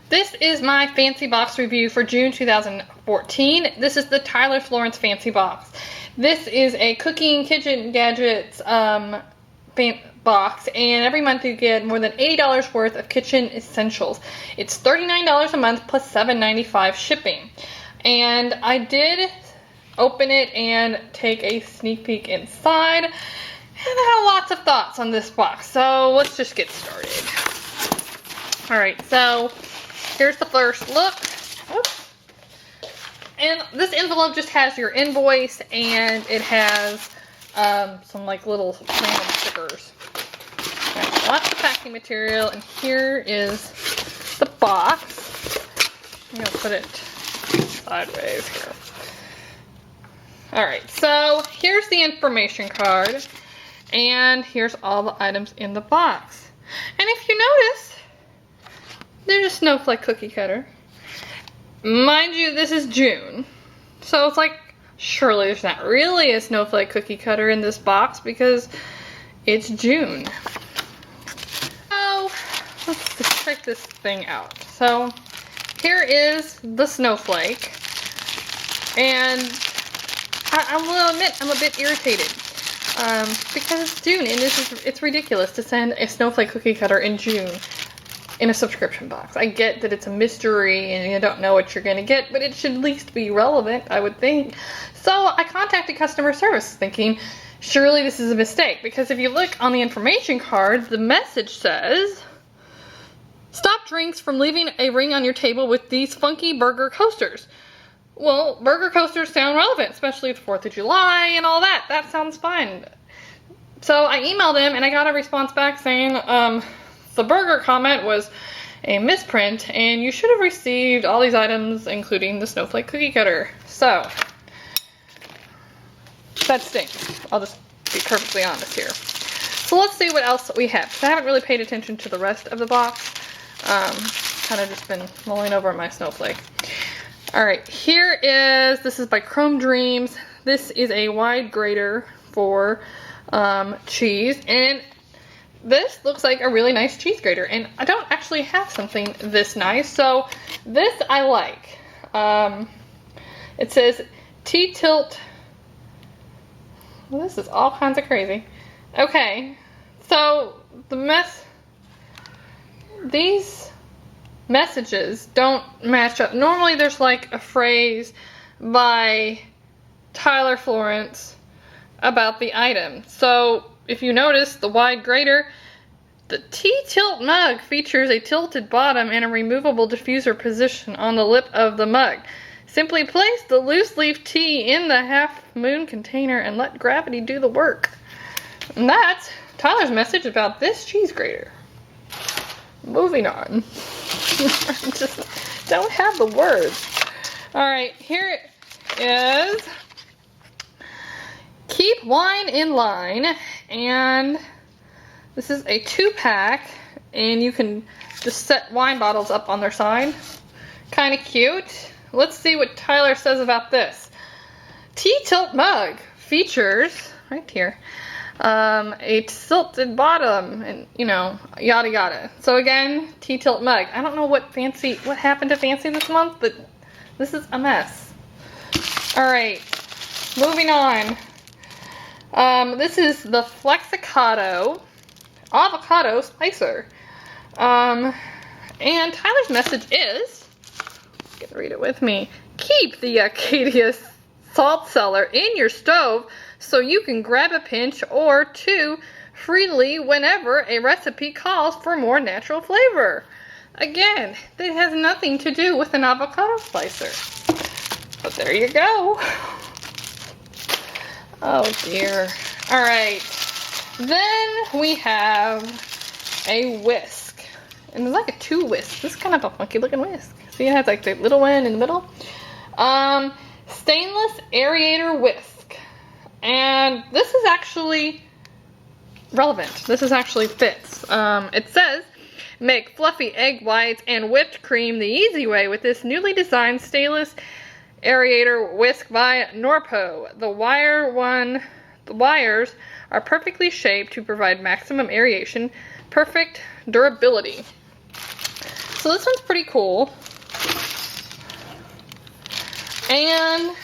This is my fancy box review for June 2014. This is the Tyler Florence fancy box. This is a cooking kitchen gadgets box, and every month you get more than $80 worth of kitchen essentials. It's $39 a month plus $7.95 shipping. And I did open it and take a sneak peek inside, and I have lots of thoughts on this box. So let's just get started. Alright, so here's the first look. Oops. And this envelope just has your invoice, and it has some like little random stickers. Okay, lots of packing material, and here is the box. I'm gonna put it sideways here. Alright, so here's the information card, and here's all the items in the box. And if you notice, there's a snowflake cookie cutter. Mind you, this is June, so it's like, surely there's not really a snowflake cookie cutter in this box because it's June. So let's check this thing out. So here is the snowflake, and I will admit I'm a bit irritated because it's June, and it's ridiculous to send a snowflake cookie cutter in June in a subscription box. I get that it's a mystery and you don't know what you're gonna get, but it should at least be relevant, I would think. So I contacted customer service thinking, surely this is a mistake, because if you look on the information card, the message says, stop drinks from leaving a ring on your table with these funky burger coasters. Well, burger coasters sound relevant, especially the 4th of July and all that. That sounds fine. So I emailed them and I got a response back saying, the burger comment was a misprint, and you should have received all these items, including the snowflake cookie cutter. So, that stinks. I'll just be perfectly honest here. So let's see what else we have. I haven't really paid attention to the rest of the box. Kind of just been mulling over my snowflake. Alright, this is by Chrome Dreams. This is a wide grater for cheese, and this looks like a really nice cheese grater, and I don't actually have something this nice, so this I like. It says T-tilt. Well, this is all kinds of crazy. Okay, so these messages don't match up. Normally there's like a phrase by Tyler Florence about the item. So if you notice, the wide grater, the T-tilt mug features a tilted bottom and a removable diffuser position on the lip of the mug. Simply place the loose leaf tea in the half moon container and let gravity do the work. And that's Tyler's message about this cheese grater. Moving on. I just don't have the words. Alright, here it is. Keep wine in line, and this is a 2-pack, and you can just set wine bottles up on their side. Kind of cute. Let's see what Tyler says about this. T-tilt mug features, right here, a tilted bottom, and yada yada. So again, T-tilt mug. I don't know what happened to Fancy this month, but this is a mess. Alright, moving on. This is the Flexicado avocado slicer. And Tyler's message is, you can read it with me, keep the Acadia salt cellar in your stove so you can grab a pinch or two freely whenever a recipe calls for more natural flavor. Again, that has nothing to do with an avocado slicer. But there you go. Oh dear. Alright. Then we have a whisk. And it's like a 2 whisk. This is kind of a funky looking whisk. See, it has like the little one in the middle. Stainless aerator whisk. And this is actually relevant. This is actually fits. It says, make fluffy egg whites and whipped cream the easy way with this newly designed stainless aerator whisk by Norpo. The wires are perfectly shaped to provide maximum aeration, perfect durability. So this one's pretty cool. And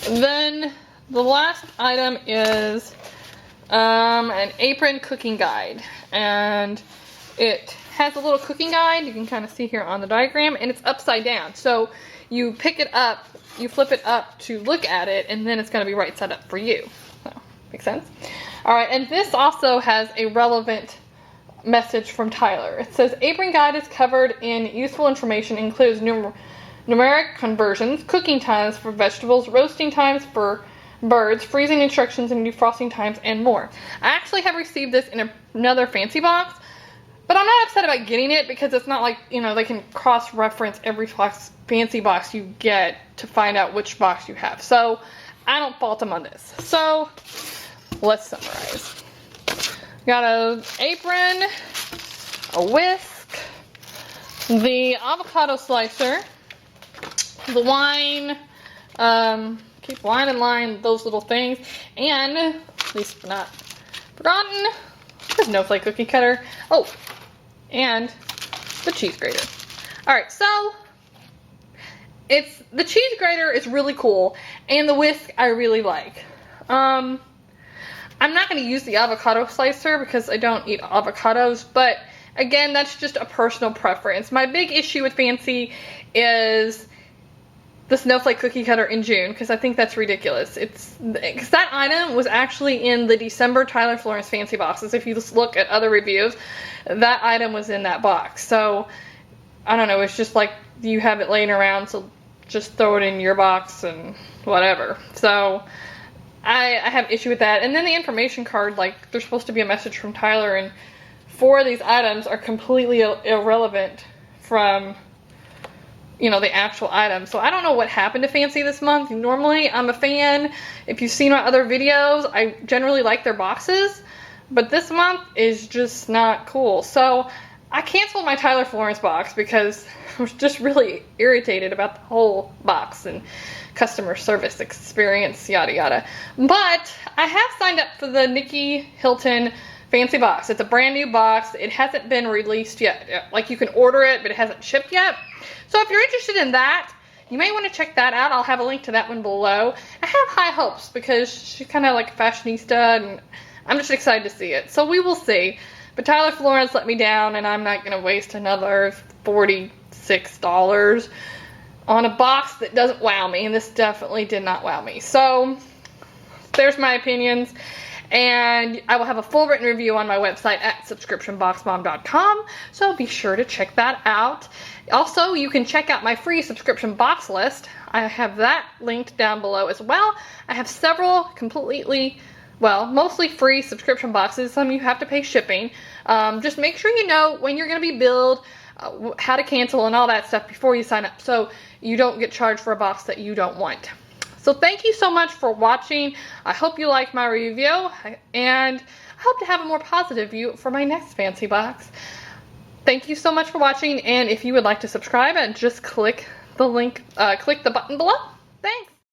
then the last item is an apron cooking guide. And it has a little cooking guide. You can kind of see here on the diagram. And it's upside down. So you pick it up, you flip it up to look at it, and then it's going to be right side up for you. So, makes sense? Alright, and this also has a relevant message from Tyler. It says, apron guide is covered in useful information, includes numeric conversions, cooking times for vegetables, roasting times for birds, freezing instructions and defrosting times, and more. I actually have received this in another fancy box, but I'm not upset about getting it because it's not like, you know, they can cross-reference every fancy box you get to find out which box you have. So I don't fault them on this. So let's summarize. Got an apron, a whisk, the avocado slicer, the wine, keep wine in line, those little things, and, at least not forgotten, the snowflake cookie cutter. Oh, and the cheese grater. Alright, so, the cheese grater is really cool, and the whisk I really like. I'm not going to use the avocado slicer because I don't eat avocados, but again, that's just a personal preference. My big issue with Fancy is the snowflake cookie cutter in June, because I think that's ridiculous. Because that item was actually in the December Tyler Florence Fancy boxes. If you just look at other reviews, that item was in that box. So, I don't know, it's just like you have it laying around, so just throw it in your box and whatever. So, I have issue with that. And then the information card, like, there's supposed to be a message from Tyler, and 4 of these items are completely irrelevant from, you know, the actual item. So I don't know what happened to Fancy this month. Normally, I'm a fan. If you've seen my other videos, I generally like their boxes, but this month is just not cool. So I canceled my Tyler Florence box because I was just really irritated about the whole box and customer service experience, yada yada. But I have signed up for the Nikki Hilton Fancy box. It's a brand new box. It hasn't been released yet. Like, you can order it, but it hasn't shipped yet. So if you're interested in that, you may want to check that out. I'll have a link to that one below. I have high hopes because she's kind of like a fashionista, and I'm just excited to see it. So we will see. But Tyler Florence let me down, and I'm not going to waste another $46 on a box that doesn't wow me, and this definitely did not wow me. So there's my opinions, and I will have a full written review on my website at subscriptionboxmom.com, so be sure to check that out. Also, you can check out my free subscription box list. I have that linked down below as well. I have several completely, well, mostly free subscription boxes. Some you have to pay shipping. Just make sure you know when you're going to be billed, how to cancel and all that stuff before you sign up, so you don't get charged for a box that you don't want. So thank you so much for watching. I hope you liked my review, and I hope to have a more positive view for my next fancy box. Thank you so much for watching, and if you would like to subscribe, just click the link, click the button below. Thanks.